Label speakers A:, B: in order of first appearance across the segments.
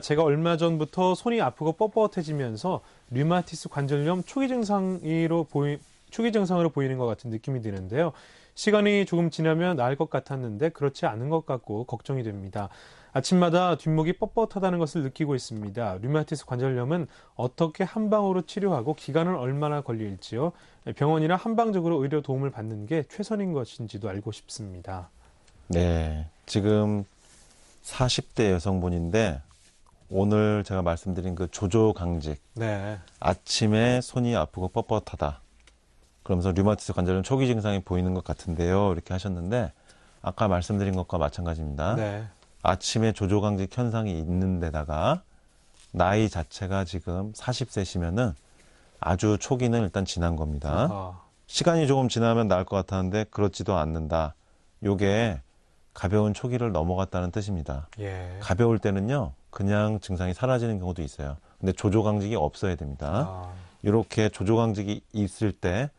A: 제가 얼마 전부터 손이 아프고 뻣뻣해지면서 류마티스 관절염 초기 증상으로 보이는 것 같은 느낌이 드는데요. 시간이 조금 지나면 나을 것 같았는데 그렇지 않은 것 같고 걱정이 됩니다. 아침마다 뒷목이 뻣뻣하다는 것을 느끼고 있습니다. 류마티스 관절염은 어떻게 한방으로 치료하고 기간은 얼마나 걸릴지요? 병원이나 한방적으로 의료 도움을 받는 게 최선인 것인지도 알고 싶습니다.
B: 네, 지금 40대 여성분인데 오늘 제가 말씀드린 그 조조강직,
A: 네,
B: 아침에 손이 아프고 뻣뻣하다. 그러면서 류마티스 관절염 초기 증상이 보이는 것 같은데요. 이렇게 하셨는데 아까 말씀드린 것과 마찬가지입니다.
A: 네,
B: 아침에 조조강직 현상이 있는 데다가 나이 자체가 지금 40세시면은 아주 초기는 일단 지난 겁니다.
A: 아하,
B: 시간이 조금 지나면 나을 것 같았는데 그렇지도 않는다. 요게 가벼운 초기를 넘어갔다는 뜻입니다.
A: 예,
B: 가벼울 때는요, 그냥 증상이 사라지는 경우도 있어요. 근데 조조강직이 없어야 됩니다.
A: 아,
B: 이렇게 조조강직이 있을 때,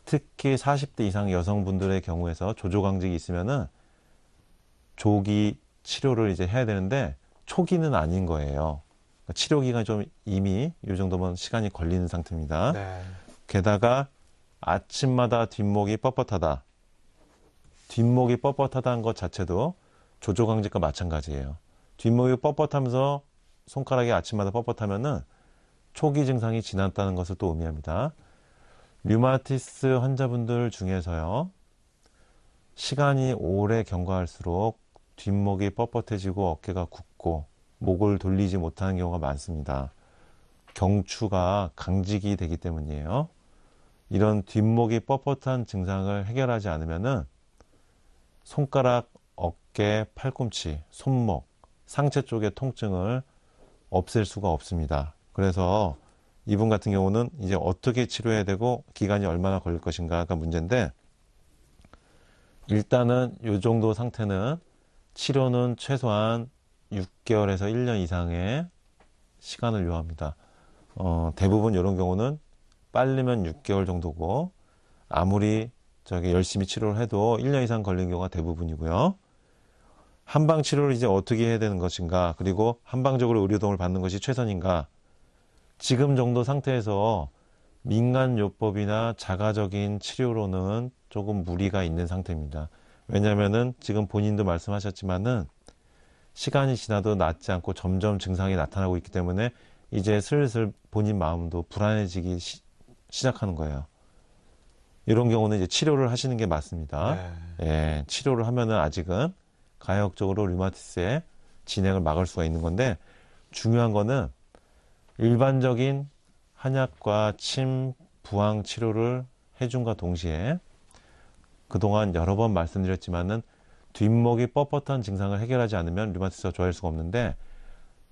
B: 특히 40대 이상 여성분들의 경우에서 조조강직이 있으면은 조기 치료를 이제 해야 되는데 초기는 아닌 거예요. 그러니까 치료 기간이 좀 이미 이 정도면 시간이 걸리는 상태입니다.
A: 네.
B: 게다가 아침마다 뒷목이 뻣뻣하다. 뒷목이 뻣뻣하다는 것 자체도 조조강직과 마찬가지예요. 뒷목이 뻣뻣하면서 손가락이 아침마다 뻣뻣하면은 초기 증상이 지났다는 것을 또 의미합니다. 류마티스 환자분들 중에서요, 시간이 오래 경과할수록 뒷목이 뻣뻣해지고 어깨가 굽고 목을 돌리지 못하는 경우가 많습니다. 경추가 강직이 되기 때문이에요. 이런 뒷목이 뻣뻣한 증상을 해결하지 않으면은 손가락, 어깨, 팔꿈치, 손목, 상체 쪽의 통증을 없앨 수가 없습니다. 그래서 이분 같은 경우는 이제 어떻게 치료해야 되고 기간이 얼마나 걸릴 것인가가 문제인데, 일단은 이 정도 상태는 치료는 최소한 6개월에서 1년 이상의 시간을 요합니다. 대부분 이런 경우는 빠르면 6개월 정도고, 아무리 열심히 치료를 해도 1년 이상 걸리는 경우가 대부분이고요. 한방 치료를 이제 어떻게 해야 되는 것인가, 그리고 한방적으로 의료도움을 받는 것이 최선인가. 지금 정도 상태에서 민간요법이나 자가적인 치료로는 조금 무리가 있는 상태입니다. 왜냐면은 지금 본인도 말씀하셨지만은 시간이 지나도 낫지 않고 점점 증상이 나타나고 있기 때문에 이제 슬슬 본인 마음도 불안해지기 시작하는 거예요. 이런 경우는 이제 치료를 하시는 게 맞습니다.
A: 네.
B: 예, 치료를 하면은 아직은 가역적으로 류마티스의 진행을 막을 수가 있는 건데, 중요한 거는 일반적인 한약과 침, 부항 치료를 해준과 동시에 그동안 여러 번 말씀드렸지만은 뒷목이 뻣뻣한 증상을 해결하지 않으면 류마티스가 좋아질 수가 없는데,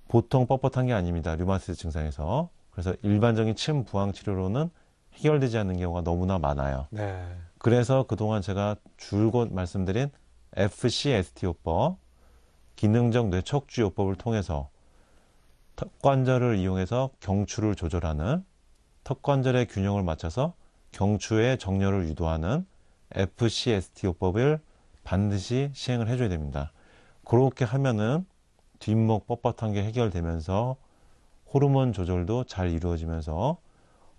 B: 보통 뻣뻣한 게 아닙니다. 류마티스 증상에서. 그래서 일반적인 침, 부항 치료로는 해결되지 않는 경우가 너무나 많아요.
A: 네.
B: 그래서 그동안 제가 줄곧 말씀드린 FCST요법, 기능적 뇌척추요법을 통해서 턱관절을 이용해서 경추를 조절하는, 턱관절의 균형을 맞춰서 경추의 정렬을 유도하는 FCST요법을 반드시 시행을 해줘야 됩니다. 그렇게 하면은 뒷목 뻣뻣한 게 해결되면서 호르몬 조절도 잘 이루어지면서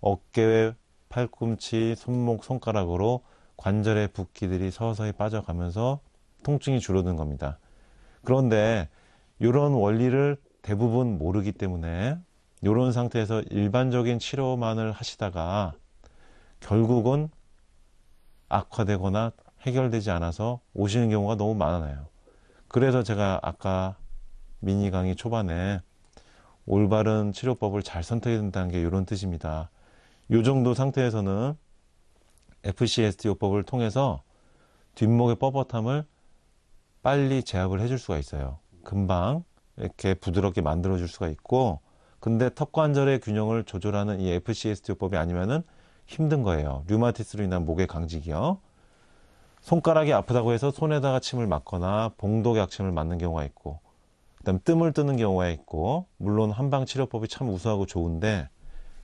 B: 어깨, 팔꿈치, 손목, 손가락으로 관절의 붓기들이 서서히 빠져가면서 통증이 줄어드는 겁니다. 그런데 이런 원리를 대부분 모르기 때문에 이런 상태에서 일반적인 치료만을 하시다가 결국은 악화되거나 해결되지 않아서 오시는 경우가 너무 많아요. 그래서 제가 아까 미니 강의 초반에 올바른 치료법을 잘 선택해야 된다는 게 이런 뜻입니다. 이 정도 상태에서는 FCST요법을 통해서 뒷목의 뻣뻣함을 빨리 제압을 해줄 수가 있어요. 금방 이렇게 부드럽게 만들어줄 수가 있고, 근데 턱관절의 균형을 조절하는 이 FCST요법이 아니면은 힘든 거예요. 류마티스로 인한 목의 강직이요. 손가락이 아프다고 해서 손에다가 침을 맞거나 봉독 약침을 맞는 경우가 있고, 그다음 뜸을 뜨는 경우가 있고, 물론 한방 치료법이 참 우수하고 좋은데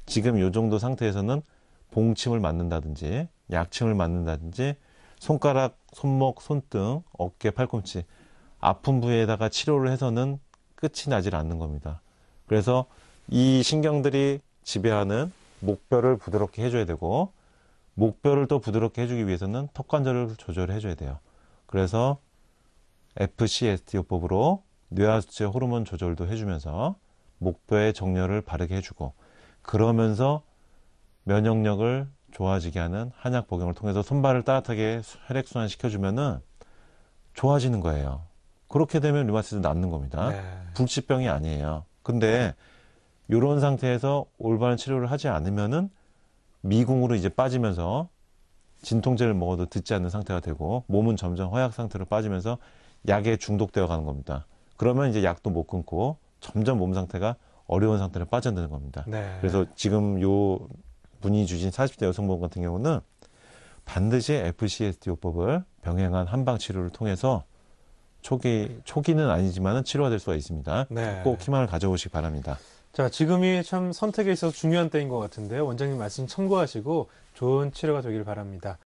B: 지금 이 정도 상태에서는 봉침을 맞는다든지 약침을 맞는다든지 손가락, 손목, 손등, 어깨, 팔꿈치 아픈 부위에다가 치료를 해서는 끝이 나질 않는 겁니다. 그래서 이 신경들이 지배하는 목뼈를 부드럽게 해줘야 되고, 목뼈를 또 부드럽게 해주기 위해서는 턱관절을 조절해줘야 돼요. 그래서 FCST요법으로 뇌하수체 호르몬 조절도 해주면서 목뼈의 정렬을 바르게 해주고, 그러면서 면역력을 좋아지게 하는 한약 복용을 통해서 손발을 따뜻하게 혈액순환 시켜주면은 좋아지는 거예요. 그렇게 되면 류마티스 낫는 겁니다.
A: 네.
B: 불치병이 아니에요. 근데 이런 상태에서 올바른 치료를 하지 않으면은 미궁으로 이제 빠지면서 진통제를 먹어도 듣지 않는 상태가 되고, 몸은 점점 허약 상태로 빠지면서 약에 중독되어 가는 겁니다. 그러면 이제 약도 못 끊고 점점 몸 상태가 어려운 상태로 빠져드는 겁니다.
A: 네.
B: 그래서 지금 요 분이 주신 40대 여성분 같은 경우는 반드시 FCST요법을 병행한 한방 치료를 통해서 초기는 아니지만 치료가 될 수가 있습니다.
A: 네.
B: 꼭 희망을 가져오시기 바랍니다.
A: 자, 지금이 참 선택에 있어서 중요한 때인 것 같은데요. 원장님 말씀 참고하시고 좋은 치료가 되길 바랍니다.